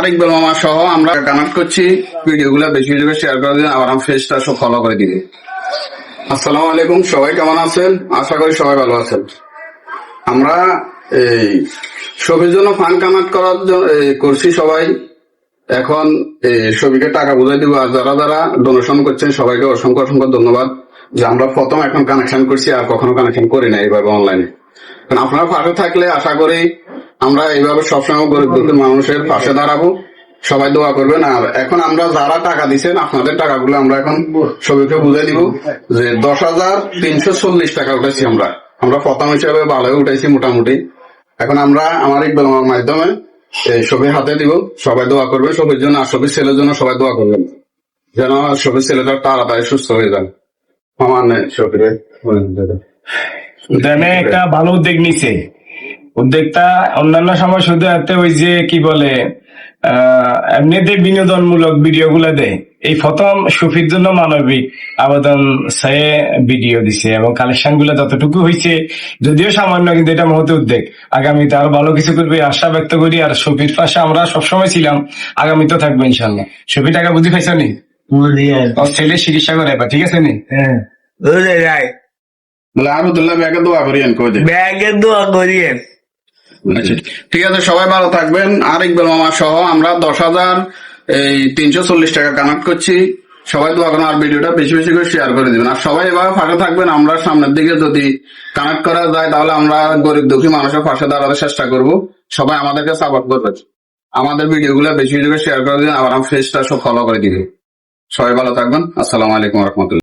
আর ইকবাল মামা সহ আমরা কানেক্ট করছি, ভিডিওগুলো বেশি বেশি শেয়ার করে দিন, আবার আমার ফেসটা সব ফলো করে দিন। আসসালামু আলাইকুম, সবাই কেমন আছেন? আশা করি সবাই ভালো আছেন। আমরা এই ছবির জন্য ফান্ড কানেক্ট করার জন্য করছি সবাই। এখন ছবিকে টাকা বুঝাই দিব, আর যারা যারা ডোনেশন করছেন সবাইকে অসংখ্য অসংখ্য ধন্যবাদ। যে আমরা প্রথম এখন কানেকশন করছি, আর কখনো কানেকশন করি না এইভাবে অনলাইনে। আপনারা পাশে থাকলে আশা করি আমরা এইভাবে সবসময় গরিব দুঃখী মানুষের পাশে দাঁড়াবো। সবাই দোয়া করবেন। আর এখন আমরা যারা টাকা দিচ্ছেন, আপনাদের টাকাগুলো আমরা এখন ছবিকে বুঝাই দিব যে 10,340 টাকা উঠেছি আমরা প্রথম হিসাবে ভালোই উঠেছি মোটামুটি। এখন আমরা আমার ইকবাল মামার মাধ্যমে এই ছবি হাতে দিব, সবাই দোয়া করবে ছবির জন্য, আর ছবির ছেলের জন্য সবাই দোয়া করবেন যেন ছবির ছেলেটা তাড়াতাড়ি সুস্থ হয়ে যান। আমার ছবির একটা ভালো উদ্যোগ নিছে। উদ্যোগটা অন্যান্য সময় শুধু একটা ওই যে কি বলে এমনিতে বিনোদনমূলক ভিডিও গুলা দেয়, এই প্রথম সুফির জন্য মানবিক আবেদন সে ভিডিও দিছে এবং কালেকশন গুলো যতটুকু হয়েছে, যদিও সামান্য, কিন্তু এটা মহৎ উদ্যোগ। আগামীতে আরো ভালো কিছু করবে আশা ব্যক্ত করি। আর সুফির পাশে আমরা সবসময় ছিলাম, আগামীতেও থাকবো ইনশাল্লাহ। সুফি টাকা বুঝি পাইছো নি? ছেলে চিকিৎসা করে এবার, ঠিক আছে নি? আহমদুল্লাহ ব্যাগে দোয়া করিয়েন, ব্যাগে দোয়া করিয়েন। আচ্ছা ঠিক আছে, সবাই ভালো থাকবেন। আর ইকবাল মামা সহ আমরা 10,340 টাকা কানেক্ট করছি। সবাই দোয়া করেন, আর ভিডিওটা বেশি বেশি করে শেয়ার করে দিবেন। আর সবাই এভাবে পাশে থাকবেন। আমরা সামনের দিকে যদি কানেক্ট করা যায় তাহলে আমরা গরিব দুঃখী মানুষের পাশে দাঁড়াতে চেষ্টা করব। সবাই আমাদেরকে সাপোর্ট করবেন, আমাদের ভিডিওগুলো বেশি বেশি করে শেয়ার করে দিন, আবার আমার ফেসটা সব ফলো করে দিবেন। সবাই ভালো থাকবেন। আসসালামু আলাইকুম রহমতুল্লাহ।